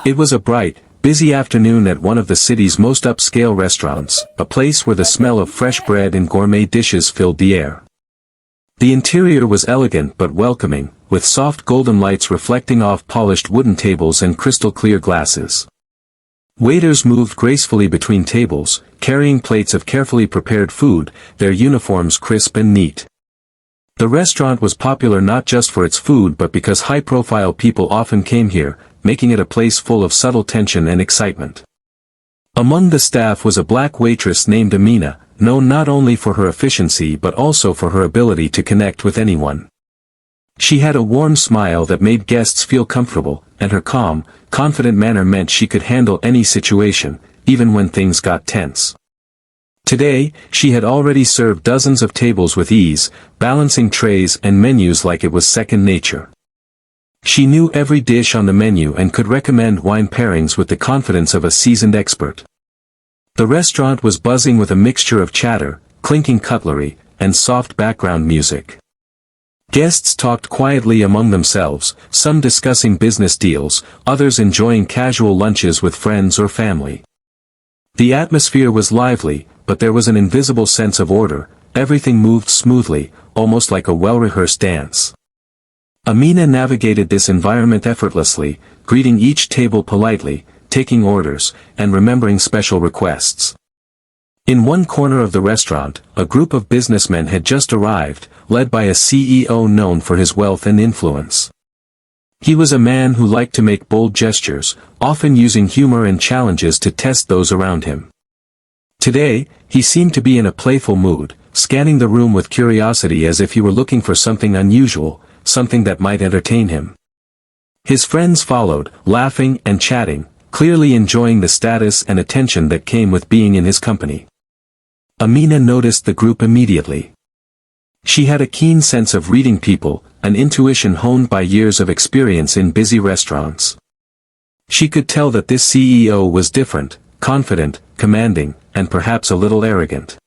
It was a bright, busy afternoon at one of the city's most upscale restaurants, a place where the smell of fresh bread and gourmet dishes filled the air. The interior was elegant but welcoming, with soft golden lights reflecting off polished wooden tables and crystal-clear glasses. Waiters moved gracefully between tables, carrying plates of carefully prepared food, their uniforms crisp and neat. The restaurant was popular not just for its food but because high-profile people often came here, making it a place full of subtle tension and excitement. Among the staff was a black waitress named Amina, known not only for her efficiency but also for her ability to connect with anyone. She had a warm smile that made guests feel comfortable, and her calm, confident manner meant she could handle any situation, even when things got tense. Today, she had already served dozens of tables with ease, balancing trays and menus like it was second nature. She knew every dish on the menu and could recommend wine pairings with the confidence of a seasoned expert. The restaurant was buzzing with a mixture of chatter, clinking cutlery, and soft background music. Guests talked quietly among themselves, some discussing business deals, others enjoying casual lunches with friends or family. The atmosphere was lively, but there was an invisible sense of order. Everything moved smoothly, almost like a well-rehearsed dance. Amina navigated this environment effortlessly, greeting each table politely, taking orders, and remembering special requests. In one corner of the restaurant, a group of businessmen had just arrived, led by a CEO known for his wealth and influence. He was a man who liked to make bold gestures, often using humor and challenges to test those around him. Today, he seemed to be in a playful mood, scanning the room with curiosity as if he were looking for something unusual, something that might entertain him. His friends followed, laughing and chatting, clearly enjoying the status and attention that came with being in his company. Amina noticed the group immediately. She had a keen sense of reading people, an intuition honed by years of experience in busy restaurants. She could tell that this CEO was different, confident, commanding, and perhaps a little arrogant.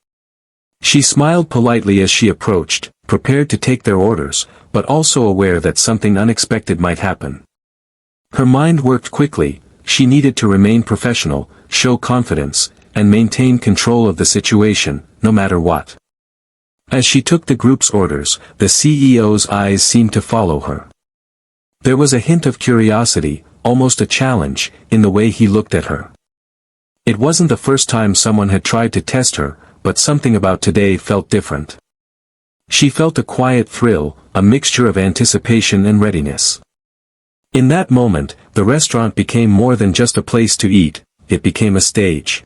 She smiled politely as she approached, prepared to take their orders, but also aware that something unexpected might happen. Her mind worked quickly. She needed to remain professional, show confidence, and maintain control of the situation, no matter what. As she took the group's orders, the CEO's eyes seemed to follow her. There was a hint of curiosity, almost a challenge, in the way he looked at her. It wasn't the first time someone had tried to test her, but something about today felt different. She felt a quiet thrill, a mixture of anticipation and readiness. In that moment, the restaurant became more than just a place to eat, it became a stage.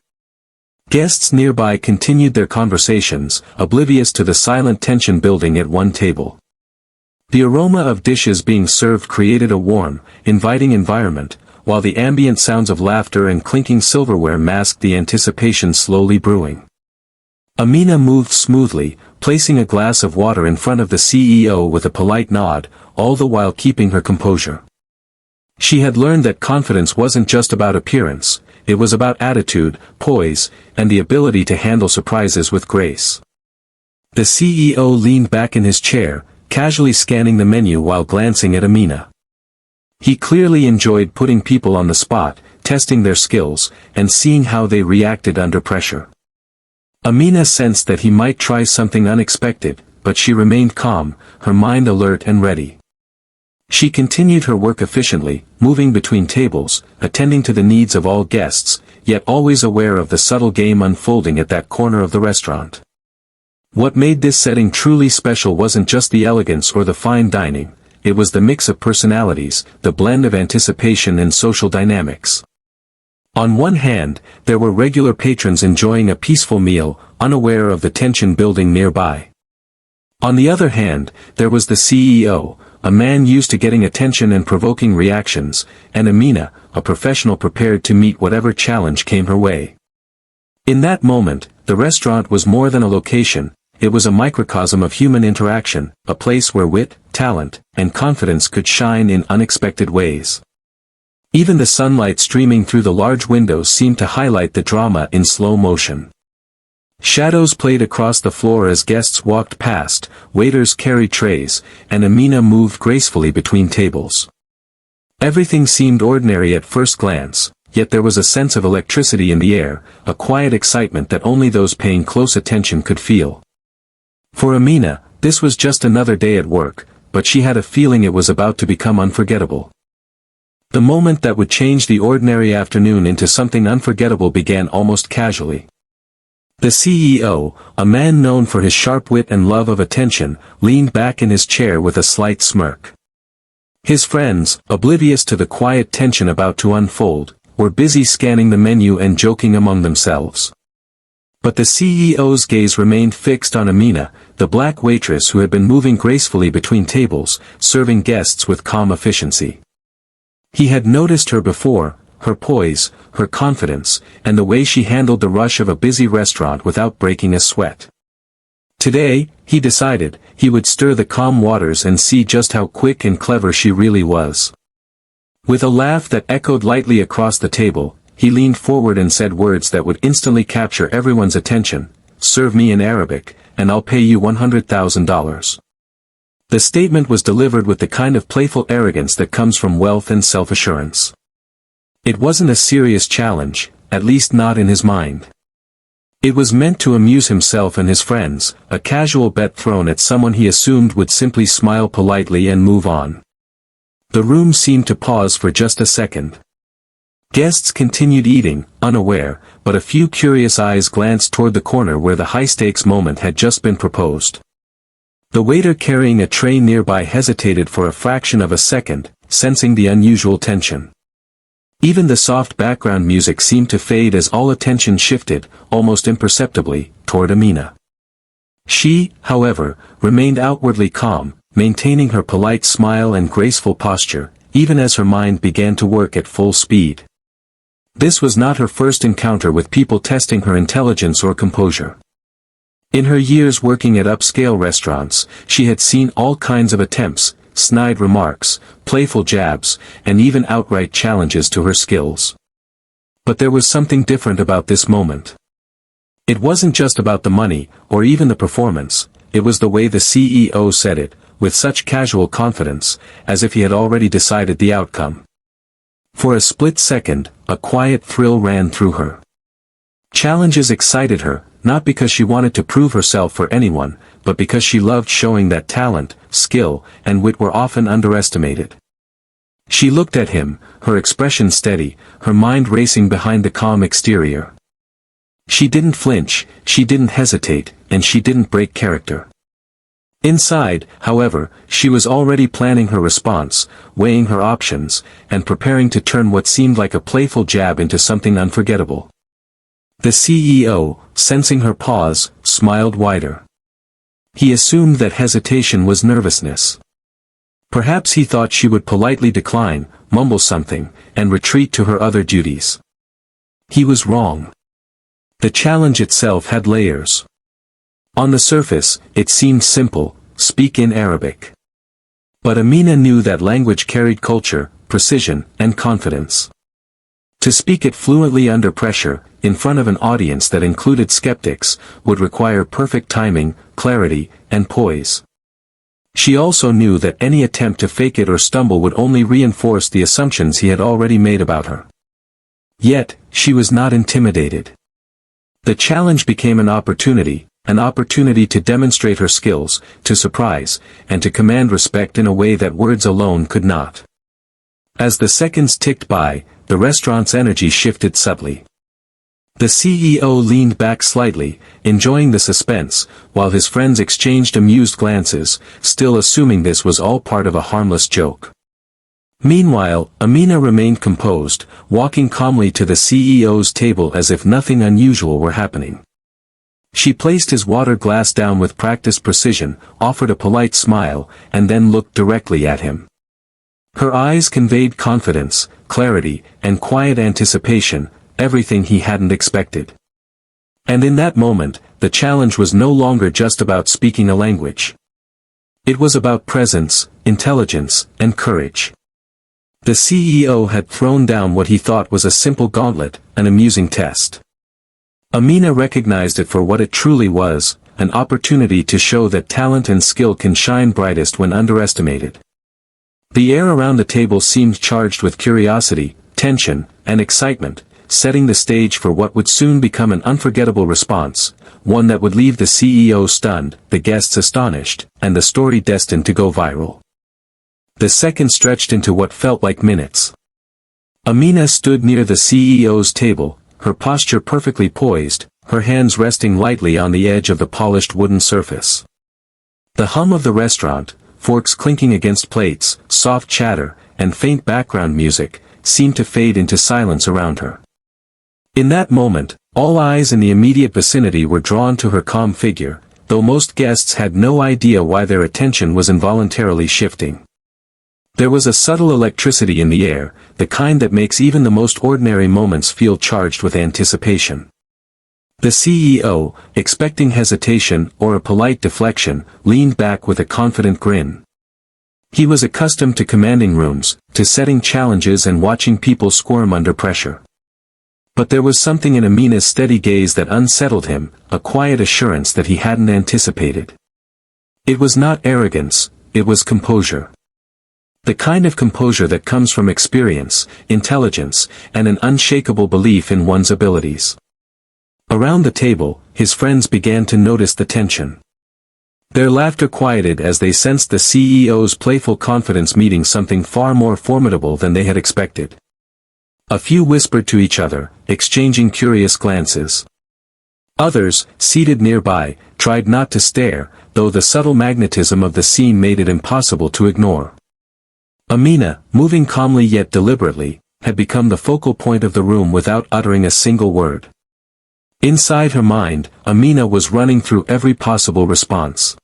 Guests nearby continued their conversations, oblivious to the silent tension building at one table. The aroma of dishes being served created a warm, inviting environment, while the ambient sounds of laughter and clinking silverware masked the anticipation slowly brewing. Amina moved smoothly, placing a glass of water in front of the CEO with a polite nod, all the while keeping her composure. She had learned that confidence wasn't just about appearance, it was about attitude, poise, and the ability to handle surprises with grace. The CEO leaned back in his chair, casually scanning the menu while glancing at Amina. He clearly enjoyed putting people on the spot, testing their skills, and seeing how they reacted under pressure. Amina sensed that he might try something unexpected, but she remained calm, her mind alert and ready. She continued her work efficiently, moving between tables, attending to the needs of all guests, yet always aware of the subtle game unfolding at that corner of the restaurant. What made this setting truly special wasn't just the elegance or the fine dining, it was the mix of personalities, the blend of anticipation and social dynamics. On one hand, there were regular patrons enjoying a peaceful meal, unaware of the tension building nearby. On the other hand, there was the CEO, a man used to getting attention and provoking reactions, and Amina, a professional prepared to meet whatever challenge came her way. In that moment, the restaurant was more than a location, it was a microcosm of human interaction, a place where wit, talent, and confidence could shine in unexpected ways. Even the sunlight streaming through the large windows seemed to highlight the drama in slow motion. Shadows played across the floor as guests walked past, waiters carried trays, and Amina moved gracefully between tables. Everything seemed ordinary at first glance, yet there was a sense of electricity in the air, a quiet excitement that only those paying close attention could feel. For Amina, this was just another day at work, but she had a feeling it was about to become unforgettable. The moment that would change the ordinary afternoon into something unforgettable began almost casually. The CEO, a man known for his sharp wit and love of attention, leaned back in his chair with a slight smirk. His friends, oblivious to the quiet tension about to unfold, were busy scanning the menu and joking among themselves. But the CEO's gaze remained fixed on Amina, the black waitress who had been moving gracefully between tables, serving guests with calm efficiency. He had noticed her before, her poise, her confidence, and the way she handled the rush of a busy restaurant without breaking a sweat. Today, he decided, he would stir the calm waters and see just how quick and clever she really was. With a laugh that echoed lightly across the table, he leaned forward and said words that would instantly capture everyone's attention, "Serve me in Arabic, and I'll pay you $100,000. The statement was delivered with the kind of playful arrogance that comes from wealth and self-assurance. It wasn't a serious challenge, at least not in his mind. It was meant to amuse himself and his friends, a casual bet thrown at someone he assumed would simply smile politely and move on. The room seemed to pause for just a second. Guests continued eating, unaware, but a few curious eyes glanced toward the corner where the high-stakes moment had just been proposed. The waiter carrying a tray nearby hesitated for a fraction of a second, sensing the unusual tension. Even the soft background music seemed to fade as all attention shifted, almost imperceptibly, toward Amina. She, however, remained outwardly calm, maintaining her polite smile and graceful posture, even as her mind began to work at full speed. This was not her first encounter with people testing her intelligence or composure. In her years working at upscale restaurants, she had seen all kinds of attempts, snide remarks, playful jabs, and even outright challenges to her skills. But there was something different about this moment. It wasn't just about the money, or even the performance, it was the way the CEO said it, with such casual confidence, as if he had already decided the outcome. For a split second, a quiet thrill ran through her. Challenges excited her, not because she wanted to prove herself for anyone, but because she loved showing that talent, skill, and wit were often underestimated. She looked at him, her expression steady, her mind racing behind the calm exterior. She didn't flinch, she didn't hesitate, and she didn't break character. Inside, however, she was already planning her response, weighing her options, and preparing to turn what seemed like a playful jab into something unforgettable. The CEO, sensing her pause, smiled wider. He assumed that hesitation was nervousness. Perhaps he thought she would politely decline, mumble something, and retreat to her other duties. He was wrong. The challenge itself had layers. On the surface, it seemed simple, speak in Arabic. But Amina knew that language carried culture, precision, and confidence. To speak it fluently under pressure, in front of an audience that included skeptics, would require perfect timing, clarity, and poise. She also knew that any attempt to fake it or stumble would only reinforce the assumptions he had already made about her. Yet, she was not intimidated. The challenge became an opportunity to demonstrate her skills, to surprise, and to command respect in a way that words alone could not. As the seconds ticked by, the restaurant's energy shifted subtly. The CEO leaned back slightly, enjoying the suspense, while his friends exchanged amused glances, still assuming this was all part of a harmless joke. Meanwhile, Amina remained composed, walking calmly to the CEO's table as if nothing unusual were happening. She placed his water glass down with practiced precision, offered a polite smile, and then looked directly at him. Her eyes conveyed confidence, clarity, and quiet anticipation, everything he hadn't expected. And in that moment, the challenge was no longer just about speaking a language. It was about presence, intelligence, and courage. The CEO had thrown down what he thought was a simple gauntlet, an amusing test. Amina recognized it for what it truly was, an opportunity to show that talent and skill can shine brightest when underestimated. The air around the table seemed charged with curiosity, tension, and excitement, setting the stage for what would soon become an unforgettable response, one that would leave the CEO stunned, the guests astonished, and the story destined to go viral. The seconds stretched into what felt like minutes. Amina stood near the CEO's table, her posture perfectly poised, her hands resting lightly on the edge of the polished wooden surface. The hum of the restaurant, forks clinking against plates, soft chatter, and faint background music, seemed to fade into silence around her. In that moment, all eyes in the immediate vicinity were drawn to her calm figure, though most guests had no idea why their attention was involuntarily shifting. There was a subtle electricity in the air, the kind that makes even the most ordinary moments feel charged with anticipation. The CEO, expecting hesitation or a polite deflection, leaned back with a confident grin. He was accustomed to commanding rooms, to setting challenges and watching people squirm under pressure. But there was something in Amina's steady gaze that unsettled him, a quiet assurance that he hadn't anticipated. It was not arrogance, it was composure. The kind of composure that comes from experience, intelligence, and an unshakable belief in one's abilities. Around the table, his friends began to notice the tension. Their laughter quieted as they sensed the CEO's playful confidence meeting something far more formidable than they had expected. A few whispered to each other, exchanging curious glances. Others, seated nearby, tried not to stare, though the subtle magnetism of the scene made it impossible to ignore. Amina, moving calmly yet deliberately, had become the focal point of the room without uttering a single word. Inside her mind, Amina was running through every possible response.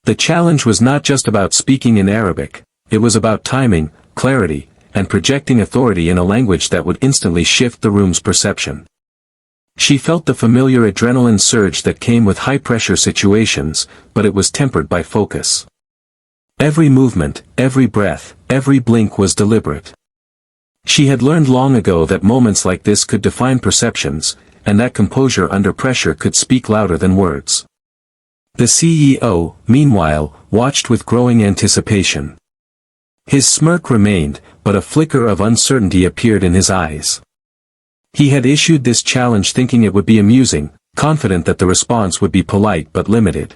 The challenge was not just about speaking in Arabic, it was about timing, clarity, and projecting authority in a language that would instantly shift the room's perception. She felt the familiar adrenaline surge that came with high-pressure situations, but it was tempered by focus. Every movement, every breath, every blink was deliberate. She had learned long ago that moments like this could define perceptions, and that composure under pressure could speak louder than words. The CEO, meanwhile, watched with growing anticipation. His smirk remained, but a flicker of uncertainty appeared in his eyes. He had issued this challenge thinking it would be amusing, confident that the response would be polite but limited.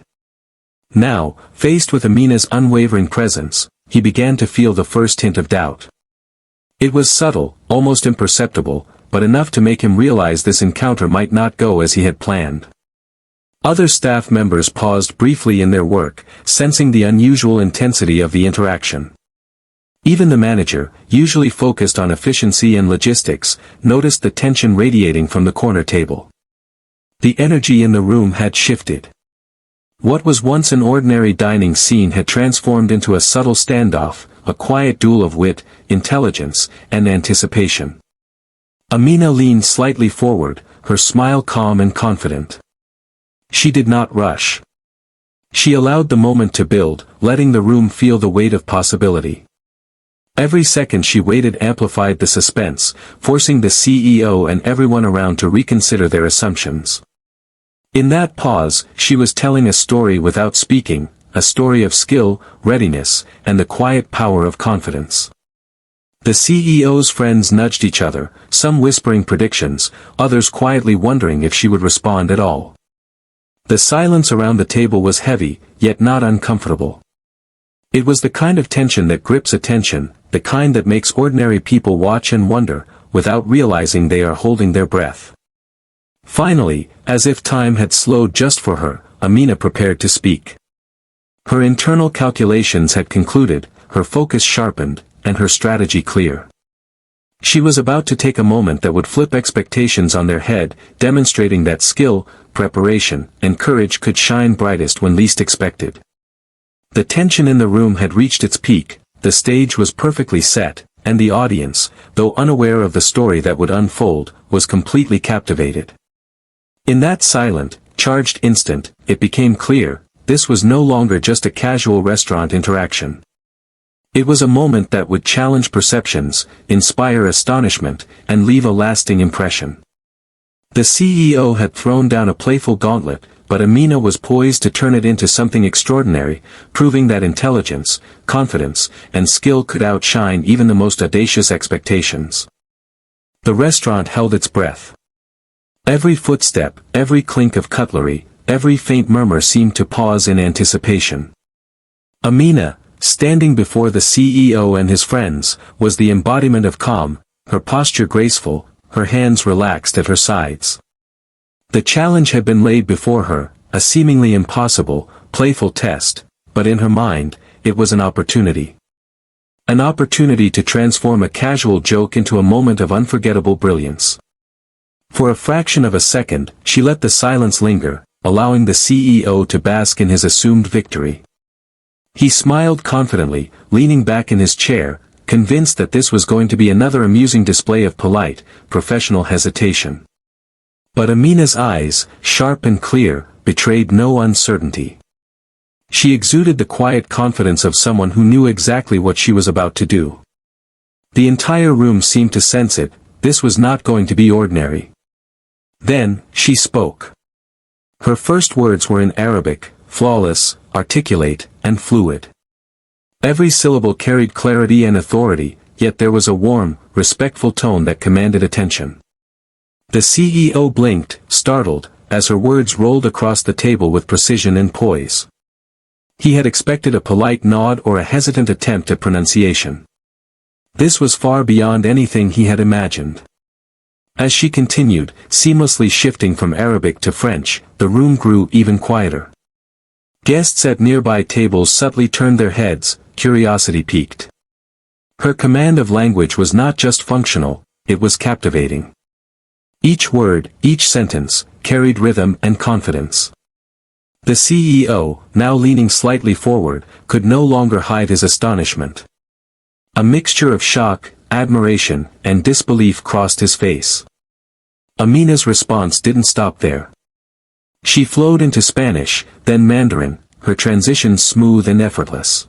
Now, faced with Amina's unwavering presence, he began to feel the first hint of doubt. It was subtle, almost imperceptible, but enough to make him realize this encounter might not go as he had planned. Other staff members paused briefly in their work, sensing the unusual intensity of the interaction. Even the manager, usually focused on efficiency and logistics, noticed the tension radiating from the corner table. The energy in the room had shifted. What was once an ordinary dining scene had transformed into a subtle standoff, a quiet duel of wit, intelligence, and anticipation. Amina leaned slightly forward, her smile calm and confident. She did not rush. She allowed the moment to build, letting the room feel the weight of possibility. Every second she waited amplified the suspense, forcing the CEO and everyone around to reconsider their assumptions. In that pause, she was telling a story without speaking, a story of skill, readiness, and the quiet power of confidence. The CEO's friends nudged each other, some whispering predictions, others quietly wondering if she would respond at all. The silence around the table was heavy, yet not uncomfortable. It was the kind of tension that grips attention, the kind that makes ordinary people watch and wonder, without realizing they are holding their breath. Finally, as if time had slowed just for her, Amina prepared to speak. Her internal calculations had concluded, her focus sharpened, and her strategy clear. She was about to take a moment that would flip expectations on their head, demonstrating that skill, preparation, and courage could shine brightest when least expected. The tension in the room had reached its peak, the stage was perfectly set, and the audience, though unaware of the story that would unfold, was completely captivated. In that silent, charged instant, it became clear, this was no longer just a casual restaurant interaction. It was a moment that would challenge perceptions, inspire astonishment, and leave a lasting impression. The CEO had thrown down a playful gauntlet, but Amina was poised to turn it into something extraordinary, proving that intelligence, confidence, and skill could outshine even the most audacious expectations. The restaurant held its breath. Every footstep, every clink of cutlery, every faint murmur seemed to pause in anticipation. Amina, standing before the CEO and his friends, was the embodiment of calm, her posture graceful, her hands relaxed at her sides. The challenge had been laid before her, a seemingly impossible, playful test, but in her mind, it was an opportunity. An opportunity to transform a casual joke into a moment of unforgettable brilliance. For a fraction of a second, she let the silence linger, allowing the CEO to bask in his assumed victory. He smiled confidently, leaning back in his chair, convinced that this was going to be another amusing display of polite, professional hesitation. But Amina's eyes, sharp and clear, betrayed no uncertainty. She exuded the quiet confidence of someone who knew exactly what she was about to do. The entire room seemed to sense it, this was not going to be ordinary. Then, she spoke. Her first words were in Arabic, flawless, articulate, and fluid. Every syllable carried clarity and authority, yet there was a warm, respectful tone that commanded attention. The CEO blinked, startled, as her words rolled across the table with precision and poise. He had expected a polite nod or a hesitant attempt at pronunciation. This was far beyond anything he had imagined. As she continued, seamlessly shifting from Arabic to French, the room grew even quieter. Guests at nearby tables subtly turned their heads, curiosity piqued. Her command of language was not just functional, it was captivating. Each word, each sentence, carried rhythm and confidence. The CEO, now leaning slightly forward, could no longer hide his astonishment. A mixture of shock, admiration, and disbelief crossed his face. Amina's response didn't stop there. She flowed into Spanish, then Mandarin, her transitions smooth and effortless.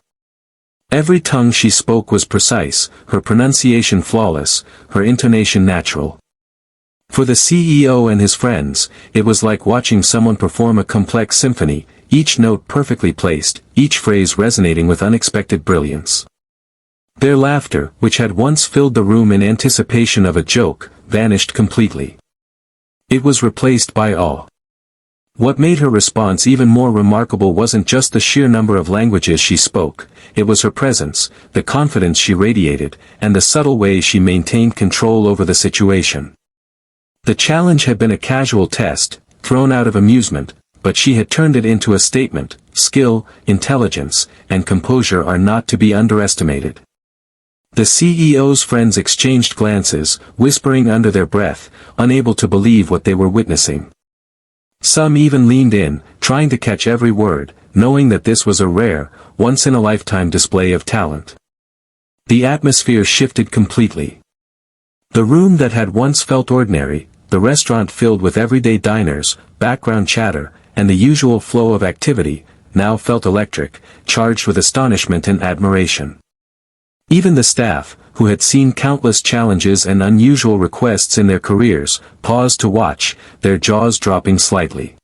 Every tongue she spoke was precise, her pronunciation flawless, her intonation natural. For the CEO and his friends, it was like watching someone perform a complex symphony, each note perfectly placed, each phrase resonating with unexpected brilliance. Their laughter, which had once filled the room in anticipation of a joke, vanished completely. It was replaced by awe. What made her response even more remarkable wasn't just the sheer number of languages she spoke, it was her presence, the confidence she radiated, and the subtle way she maintained control over the situation. The challenge had been a casual test, thrown out of amusement, but she had turned it into a statement. Skill, intelligence, and composure are not to be underestimated. The CEO's friends exchanged glances, whispering under their breath, unable to believe what they were witnessing. Some even leaned in, trying to catch every word, knowing that this was a rare, once-in-a-lifetime display of talent. The atmosphere shifted completely. The room that had once felt ordinary, the restaurant filled with everyday diners, background chatter, and the usual flow of activity, now felt electric, charged with astonishment and admiration. Even the staff, who had seen countless challenges and unusual requests in their careers, paused to watch, their jaws dropping slightly.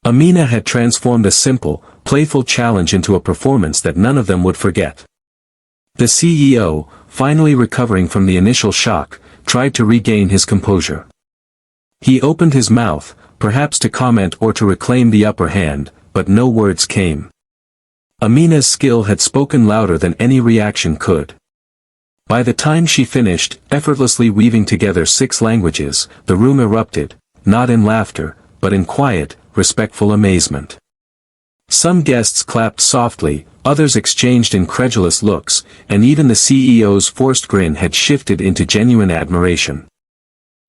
Amina had transformed a simple, playful challenge into a performance that none of them would forget. The CEO, finally recovering from the initial shock, tried to regain his composure. He opened his mouth, perhaps to comment or to reclaim the upper hand, but no words came. Amina's skill had spoken louder than any reaction could. By the time she finished, effortlessly weaving together 6 languages, the room erupted, not in laughter, but in quiet, respectful amazement. Some guests clapped softly, others exchanged incredulous looks, and even the CEO's forced grin had shifted into genuine admiration.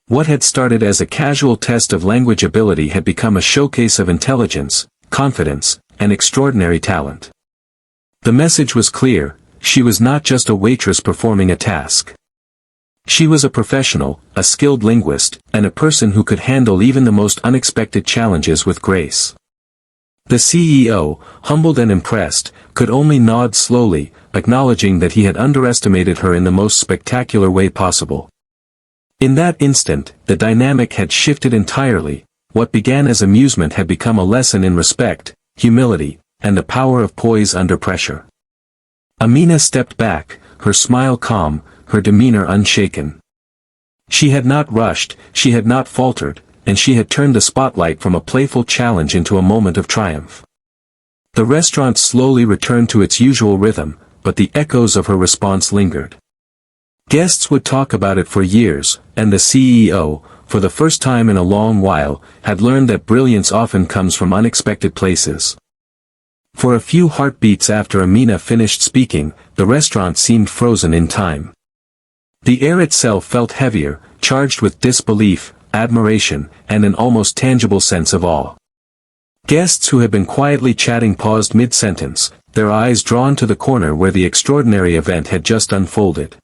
What had started as a casual test of language ability had become a showcase of intelligence, confidence, and extraordinary talent. The message was clear, she was not just a waitress performing a task. She was a professional, a skilled linguist, and a person who could handle even the most unexpected challenges with grace. The CEO, humbled and impressed, could only nod slowly, acknowledging that he had underestimated her in the most spectacular way possible. In that instant, the dynamic had shifted entirely. what began as amusement had become a lesson in respect, humility, and the power of poise under pressure. Amina stepped back, her smile calm, her demeanor unshaken. She had not rushed, she had not faltered, and she had turned the spotlight from a playful challenge into a moment of triumph. The restaurant slowly returned to its usual rhythm, but the echoes of her response lingered. Guests would talk about it for years, and the CEO, for the first time in a long while, had learned that brilliance often comes from unexpected places. For a few heartbeats after Amina finished speaking, the restaurant seemed frozen in time. The air itself felt heavier, charged with disbelief, admiration, and an almost tangible sense of awe. Guests who had been quietly chatting paused mid-sentence, their eyes drawn to the corner where the extraordinary event had just unfolded.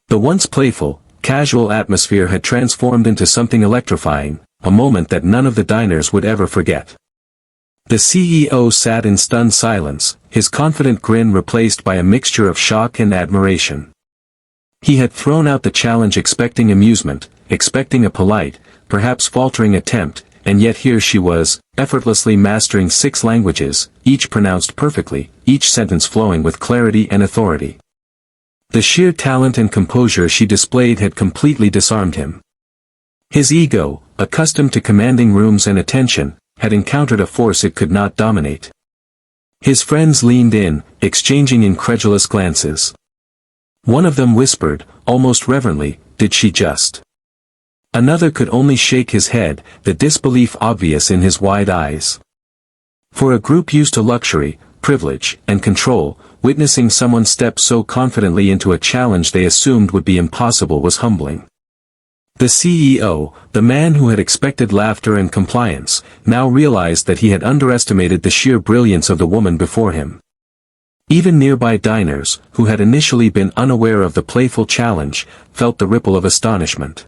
The once playful, casual atmosphere had transformed into something electrifying, a moment that none of the diners would ever forget. The CEO sat in stunned silence, his confident grin replaced by a mixture of shock and admiration. He had thrown out the challenge expecting amusement, expecting a polite, perhaps faltering attempt, and yet here she was, effortlessly mastering 6 languages, each pronounced perfectly, each sentence flowing with clarity and authority. The sheer talent and composure she displayed had completely disarmed him. His ego, accustomed to commanding rooms and attention, had encountered a force it could not dominate. His friends leaned in, exchanging incredulous glances. One of them whispered, almost reverently, "Did she just?" Another could only shake his head, the disbelief obvious in his wide eyes. For a group used to luxury, privilege, and control, witnessing someone step so confidently into a challenge they assumed would be impossible was humbling. The CEO, the man who had expected laughter and compliance, now realized that he had underestimated the sheer brilliance of the woman before him. Even nearby diners, who had initially been unaware of the playful challenge, felt the ripple of astonishment.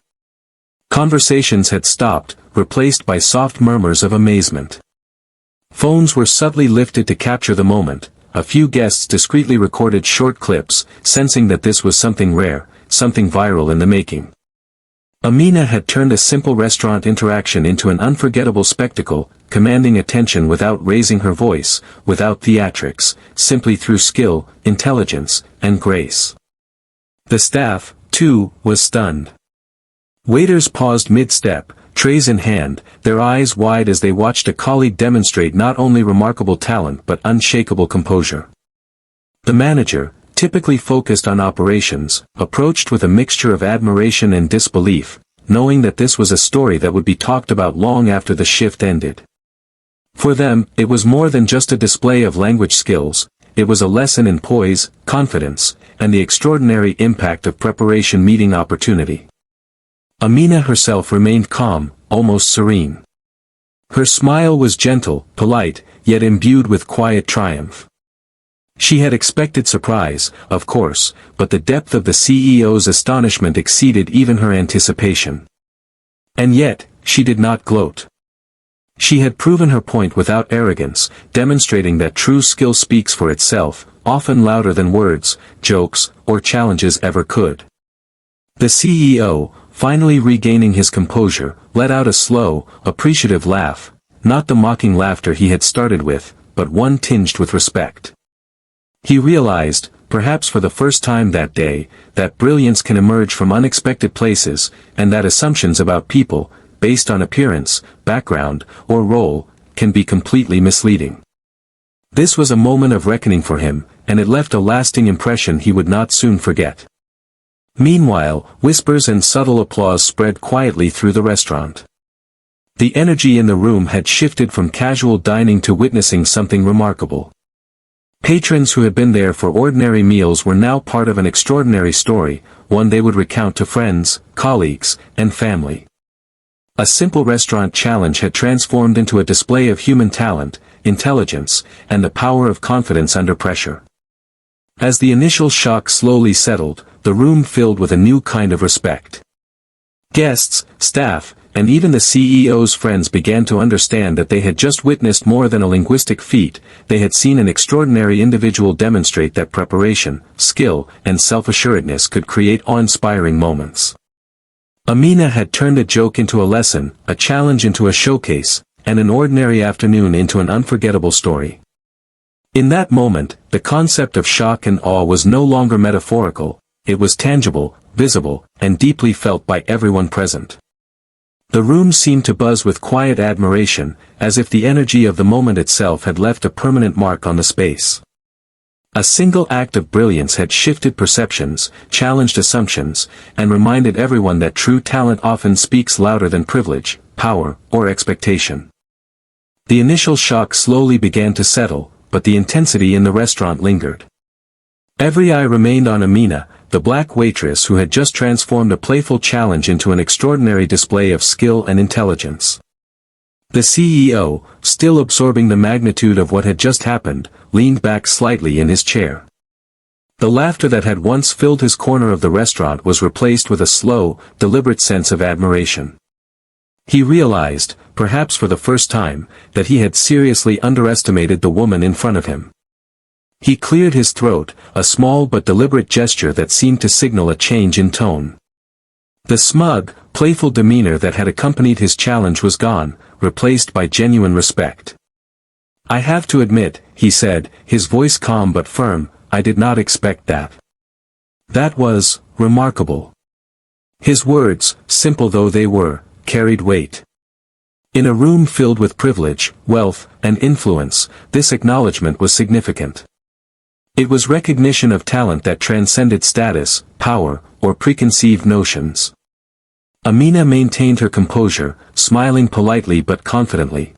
Conversations had stopped, replaced by soft murmurs of amazement. Phones were subtly lifted to capture the moment. A few guests discreetly recorded short clips, sensing that this was something rare, something viral in the making. Amina had turned a simple restaurant interaction into an unforgettable spectacle, commanding attention without raising her voice, without theatrics, simply through skill, intelligence, and grace. The staff, too, was stunned. Waiters paused mid-step, trays in hand, their eyes wide as they watched a colleague demonstrate not only remarkable talent but unshakable composure. The manager, typically focused on operations, approached with a mixture of admiration and disbelief, knowing that this was a story that would be talked about long after the shift ended. For them, it was more than just a display of language skills, it was a lesson in poise, confidence, and the extraordinary impact of preparation meeting opportunity. Amina herself remained calm, almost serene. Her smile was gentle, polite, yet imbued with quiet triumph. She had expected surprise, of course, but the depth of the CEO's astonishment exceeded even her anticipation. And yet, she did not gloat. She had proven her point without arrogance, demonstrating that true skill speaks for itself, often louder than words, jokes, or challenges ever could. The CEO, finally regaining his composure, let out a slow, appreciative laugh, not the mocking laughter he had started with, but one tinged with respect. He realized, perhaps for the first time that day, that brilliance can emerge from unexpected places, and that assumptions about people, based on appearance, background, or role, can be completely misleading. This was a moment of reckoning for him, and it left a lasting impression he would not soon forget. Meanwhile, whispers and subtle applause spread quietly through the restaurant. The energy in the room had shifted from casual dining to witnessing something remarkable. Patrons who had been there for ordinary meals were now part of an extraordinary story, one they would recount to friends, colleagues, and family. A simple restaurant challenge had transformed into a display of human talent, intelligence, and the power of confidence under pressure. As the initial shock slowly settled, the room filled with a new kind of respect. Guests, staff, and even the CEO's friends began to understand that they had just witnessed more than a linguistic feat, they had seen an extraordinary individual demonstrate that preparation, skill, and self-assuredness could create awe-inspiring moments. Amina had turned a joke into a lesson, a challenge into a showcase, and an ordinary afternoon into an unforgettable story. In that moment, the concept of shock and awe was no longer metaphorical, it was tangible, visible, and deeply felt by everyone present. The room seemed to buzz with quiet admiration, as if the energy of the moment itself had left a permanent mark on the space. A single act of brilliance had shifted perceptions, challenged assumptions, and reminded everyone that true talent often speaks louder than privilege, power, or expectation. The initial shock slowly began to settle, but the intensity in the restaurant lingered. Every eye remained on Amina, the black waitress who had just transformed a playful challenge into an extraordinary display of skill and intelligence. The CEO, still absorbing the magnitude of what had just happened, leaned back slightly in his chair. The laughter that had once filled his corner of the restaurant was replaced with a slow, deliberate sense of admiration. He realized, perhaps for the first time, that he had seriously underestimated the woman in front of him. He cleared his throat, a small but deliberate gesture that seemed to signal a change in tone. The smug, playful demeanor that had accompanied his challenge was gone, replaced by genuine respect. "I have to admit," he said, his voice calm but firm, "I did not expect that. That was remarkable." His words, simple though they were, carried weight. In a room filled with privilege, wealth, and influence, this acknowledgement was significant. It was recognition of talent that transcended status, power, or preconceived notions. Amina maintained her composure, smiling politely but confidently.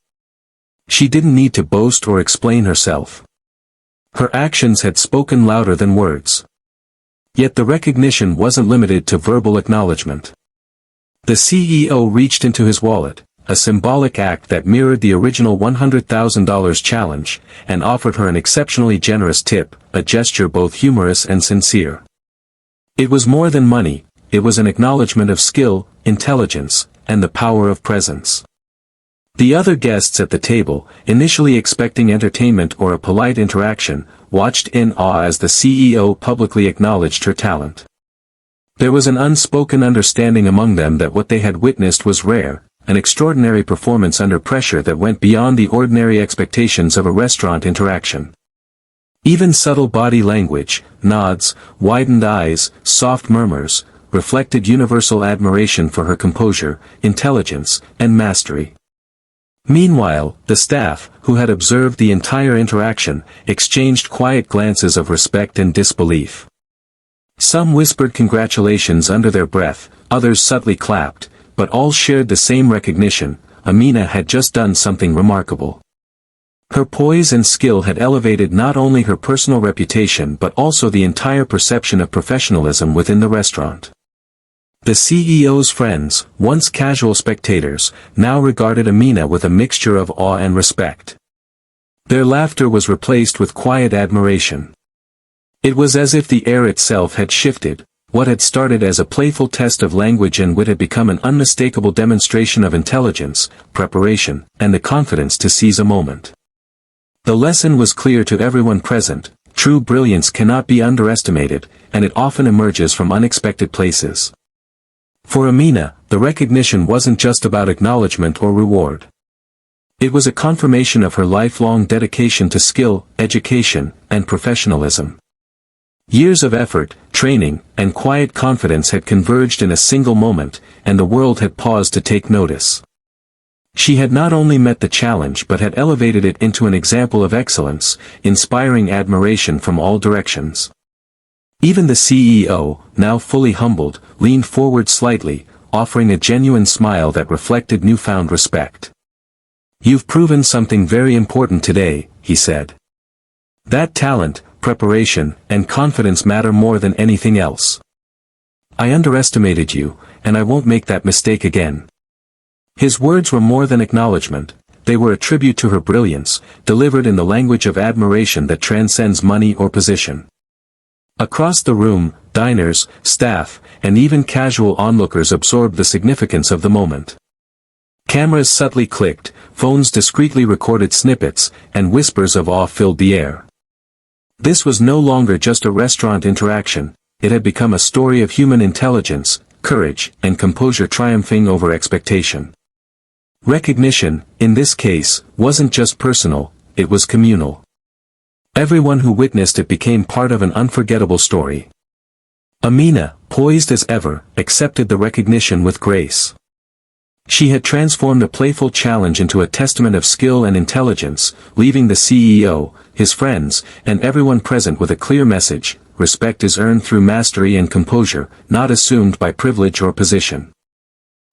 She didn't need to boast or explain herself. Her actions had spoken louder than words. Yet the recognition wasn't limited to verbal acknowledgement. The CEO reached into his wallet, a symbolic act that mirrored the original $100,000 challenge, and offered her an exceptionally generous tip, a gesture both humorous and sincere. It was more than money, it was an acknowledgement of skill, intelligence, and the power of presence. The other guests at the table, initially expecting entertainment or a polite interaction, watched in awe as the CEO publicly acknowledged her talent. There was an unspoken understanding among them that what they had witnessed was rare, an extraordinary performance under pressure that went beyond the ordinary expectations of a restaurant interaction. Even subtle body language, nods, widened eyes, soft murmurs, reflected universal admiration for her composure, intelligence, and mastery. Meanwhile, the staff, who had observed the entire interaction, exchanged quiet glances of respect and disbelief. Some whispered congratulations under their breath, others subtly clapped, but all shared the same recognition: Amina had just done something remarkable. Her poise and skill had elevated not only her personal reputation but also the entire perception of professionalism within the restaurant. The CEO's friends, once casual spectators, now regarded Amina with a mixture of awe and respect. Their laughter was replaced with quiet admiration. It was as if the air itself had shifted. What had started as a playful test of language and wit had become an unmistakable demonstration of intelligence, preparation, and the confidence to seize a moment. The lesson was clear to everyone present: true brilliance cannot be underestimated, and it often emerges from unexpected places. For Amina, the recognition wasn't just about acknowledgement or reward. It was a confirmation of her lifelong dedication to skill, education, and professionalism. Years of effort, training, and quiet confidence had converged in a single moment, and the world had paused to take notice. She had not only met the challenge but had elevated it into an example of excellence, inspiring admiration from all directions. Even the CEO, now fully humbled, leaned forward slightly, offering a genuine smile that reflected newfound respect. "You've proven something very important today," he said. "That talent, preparation, and confidence matter more than anything else. I underestimated you, and I won't make that mistake again." His words were more than acknowledgement, they were a tribute to her brilliance, delivered in the language of admiration that transcends money or position. Across the room, diners, staff, and even casual onlookers absorbed the significance of the moment. Cameras subtly clicked, phones discreetly recorded snippets, and whispers of awe filled the air. This was no longer just a restaurant interaction, it had become a story of human intelligence, courage, and composure triumphing over expectation. Recognition, in this case, wasn't just personal, it was communal. Everyone who witnessed it became part of an unforgettable story. Amina, poised as ever, accepted the recognition with grace. She had transformed a playful challenge into a testament of skill and intelligence, leaving the CEO, his friends, and everyone present with a clear message: respect is earned through mastery and composure, not assumed by privilege or position.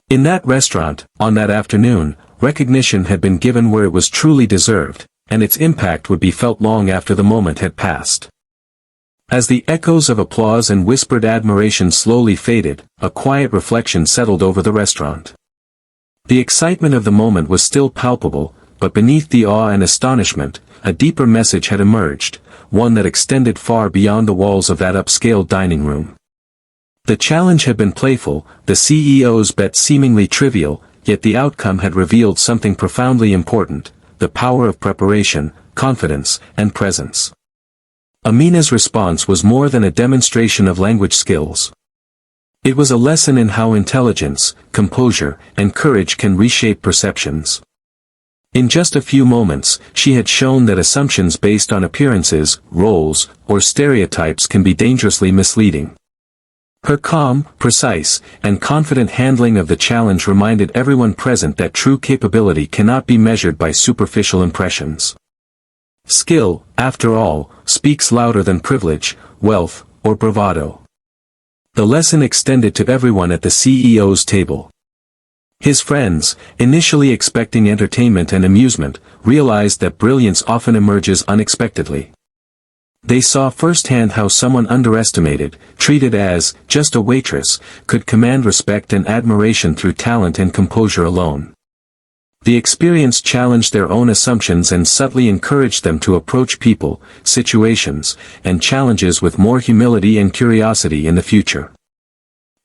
In that restaurant, on that afternoon, recognition had been given where it was truly deserved, and its impact would be felt long after the moment had passed. As the echoes of applause and whispered admiration slowly faded, a quiet reflection settled over the restaurant. The excitement of the moment was still palpable, but beneath the awe and astonishment, a deeper message had emerged, one that extended far beyond the walls of that upscale dining room. The challenge had been playful, the CEO's bet seemingly trivial, yet the outcome had revealed something profoundly important: the power of preparation, confidence, and presence. Amina's response was more than a demonstration of language skills. It was a lesson in how intelligence, composure, and courage can reshape perceptions. In just a few moments, she had shown that assumptions based on appearances, roles, or stereotypes can be dangerously misleading. Her calm, precise, and confident handling of the challenge reminded everyone present that true capability cannot be measured by superficial impressions. Skill, after all, speaks louder than privilege, wealth, or bravado. The lesson extended to everyone at the CEO's table. His friends, initially expecting entertainment and amusement, realized that brilliance often emerges unexpectedly. They saw firsthand how someone underestimated, treated as just a waitress, could command respect and admiration through talent and composure alone. The experience challenged their own assumptions and subtly encouraged them to approach people, situations, and challenges with more humility and curiosity in the future.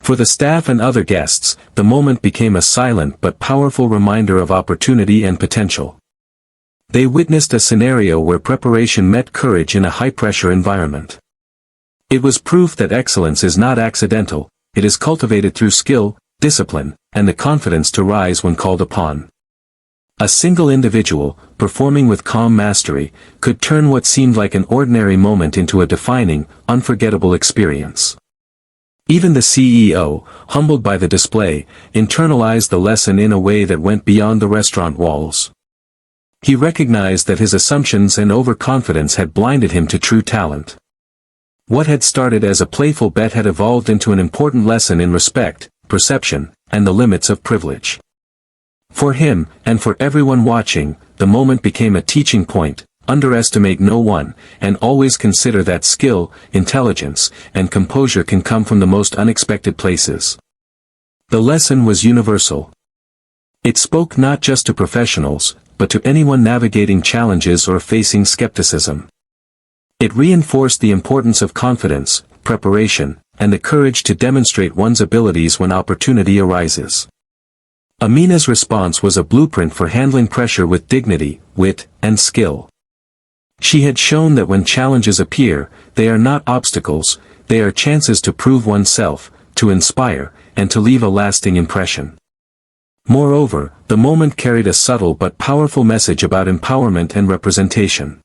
For the staff and other guests, the moment became a silent but powerful reminder of opportunity and potential. They witnessed a scenario where preparation met courage in a high-pressure environment. It was proof that excellence is not accidental, it is cultivated through skill, discipline, and the confidence to rise when called upon. A single individual, performing with calm mastery, could turn what seemed like an ordinary moment into a defining, unforgettable experience. Even the CEO, humbled by the display, internalized the lesson in a way that went beyond the restaurant walls. He recognized that his assumptions and overconfidence had blinded him to true talent. What had started as a playful bet had evolved into an important lesson in respect, perception, and the limits of privilege. For him, and for everyone watching, the moment became a teaching point: underestimate no one, and always consider that skill, intelligence, and composure can come from the most unexpected places. The lesson was universal. It spoke not just to professionals, but to anyone navigating challenges or facing skepticism. It reinforced the importance of confidence, preparation, and the courage to demonstrate one's abilities when opportunity arises. Amina's response was a blueprint for handling pressure with dignity, wit, and skill. She had shown that when challenges appear, they are not obstacles, they are chances to prove oneself, to inspire, and to leave a lasting impression. Moreover, the moment carried a subtle but powerful message about empowerment and representation.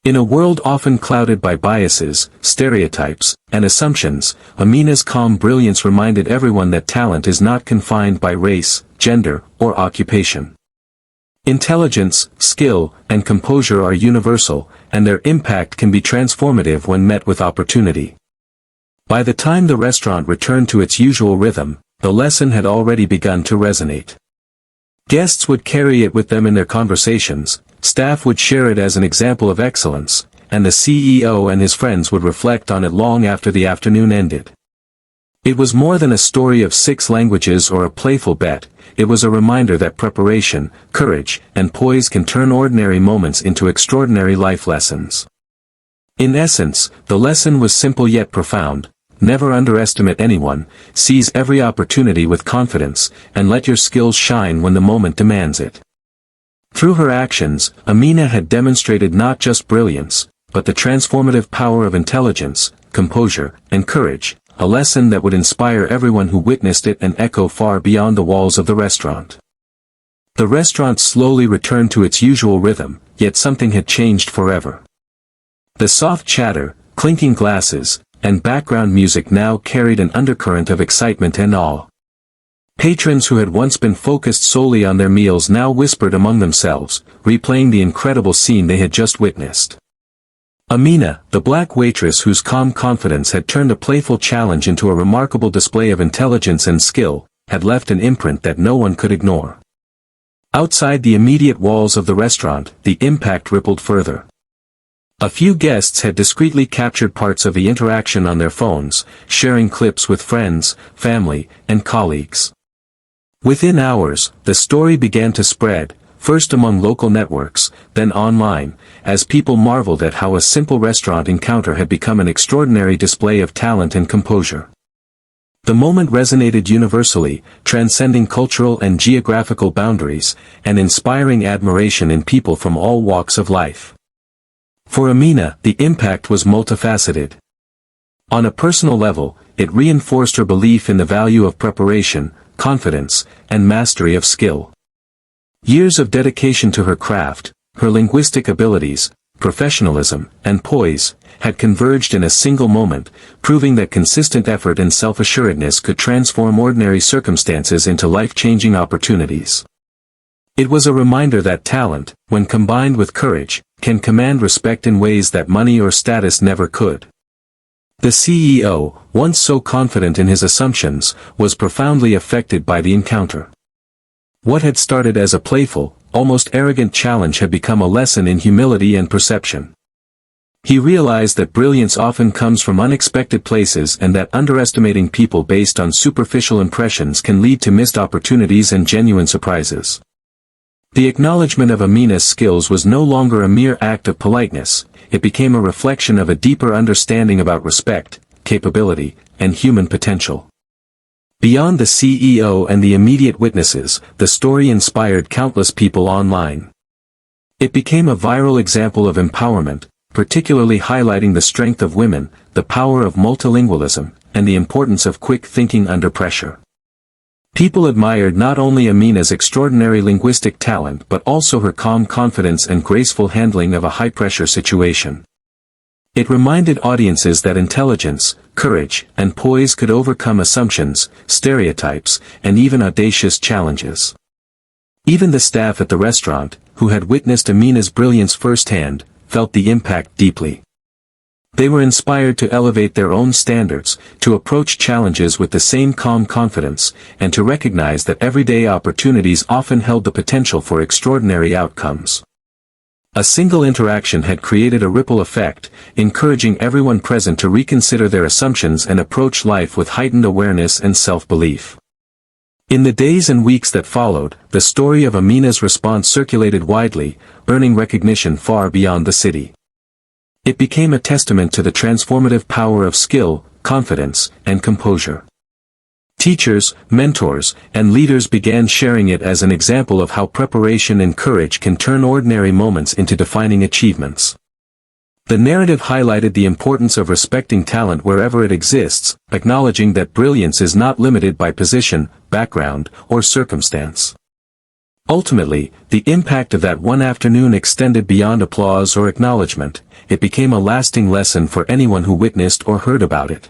In a world often clouded by biases, stereotypes, and assumptions, Amina's calm brilliance reminded everyone that talent is not confined by race, gender, or occupation. Intelligence, skill, and composure are universal, and their impact can be transformative when met with opportunity. By the time the restaurant returned to its usual rhythm, the lesson had already begun to resonate. Guests would carry it with them in their conversations, staff would share it as an example of excellence, and the CEO and his friends would reflect on it long after the afternoon ended. It was more than a story of 6 languages or a playful bet, it was a reminder that preparation, courage, and poise can turn ordinary moments into extraordinary life lessons. In essence, the lesson was simple yet profound: never underestimate anyone, seize every opportunity with confidence, and let your skills shine when the moment demands it. Through her actions, Amina had demonstrated not just brilliance, but the transformative power of intelligence, composure, and courage, a lesson that would inspire everyone who witnessed it and echo far beyond the walls of the restaurant. The restaurant slowly returned to its usual rhythm, yet something had changed forever. The soft chatter, clinking glasses, and background music now carried an undercurrent of excitement and awe. Patrons who had once been focused solely on their meals now whispered among themselves, replaying the incredible scene they had just witnessed. Amina, the black waitress whose calm confidence had turned a playful challenge into a remarkable display of intelligence and skill, had left an imprint that no one could ignore. Outside the immediate walls of the restaurant, the impact rippled further. A few guests had discreetly captured parts of the interaction on their phones, sharing clips with friends, family, and colleagues. Within hours, the story began to spread, first among local networks, then online, as people marveled at how a simple restaurant encounter had become an extraordinary display of talent and composure. The moment resonated universally, transcending cultural and geographical boundaries, and inspiring admiration in people from all walks of life. For Amina, the impact was multifaceted. On a personal level, it reinforced her belief in the value of preparation, confidence, and mastery of skill. Years of dedication to her craft, her linguistic abilities, professionalism, and poise, had converged in a single moment, proving that consistent effort and self-assuredness could transform ordinary circumstances into life-changing opportunities. It was a reminder that talent, when combined with courage, can command respect in ways that money or status never could. The CEO, once so confident in his assumptions, was profoundly affected by the encounter. What had started as a playful, almost arrogant challenge had become a lesson in humility and perception. He realized that brilliance often comes from unexpected places and that underestimating people based on superficial impressions can lead to missed opportunities and genuine surprises. The acknowledgement of Amina's skills was no longer a mere act of politeness, it became a reflection of a deeper understanding about respect, capability, and human potential. Beyond the CEO and the immediate witnesses, the story inspired countless people online. It became a viral example of empowerment, particularly highlighting the strength of women, the power of multilingualism, and the importance of quick thinking under pressure. People admired not only Amina's extraordinary linguistic talent but also her calm confidence and graceful handling of a high-pressure situation. It reminded audiences that intelligence, courage, and poise could overcome assumptions, stereotypes, and even audacious challenges. Even the staff at the restaurant, who had witnessed Amina's brilliance firsthand, felt the impact deeply. They were inspired to elevate their own standards, to approach challenges with the same calm confidence, and to recognize that everyday opportunities often held the potential for extraordinary outcomes. A single interaction had created a ripple effect, encouraging everyone present to reconsider their assumptions and approach life with heightened awareness and self-belief. In the days and weeks that followed, the story of Amina's response circulated widely, earning recognition far beyond the city. It became a testament to the transformative power of skill, confidence, and composure. Teachers, mentors, and leaders began sharing it as an example of how preparation and courage can turn ordinary moments into defining achievements. The narrative highlighted the importance of respecting talent wherever it exists, acknowledging that brilliance is not limited by position, background, or circumstance. Ultimately, the impact of that one afternoon extended beyond applause or acknowledgement. It became a lasting lesson for anyone who witnessed or heard about it.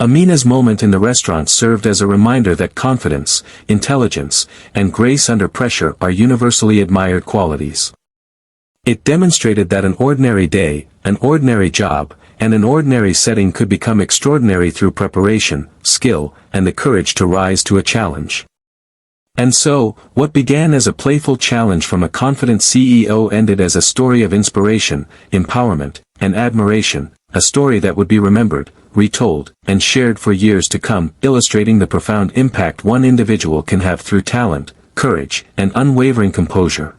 Amina's moment in the restaurant served as a reminder that confidence, intelligence, and grace under pressure are universally admired qualities. It demonstrated that an ordinary day, an ordinary job, and an ordinary setting could become extraordinary through preparation, skill, and the courage to rise to a challenge. And so, what began as a playful challenge from a confident CEO ended as a story of inspiration, empowerment, and admiration, a story that would be remembered, retold, and shared for years to come, illustrating the profound impact one individual can have through talent, courage, and unwavering composure.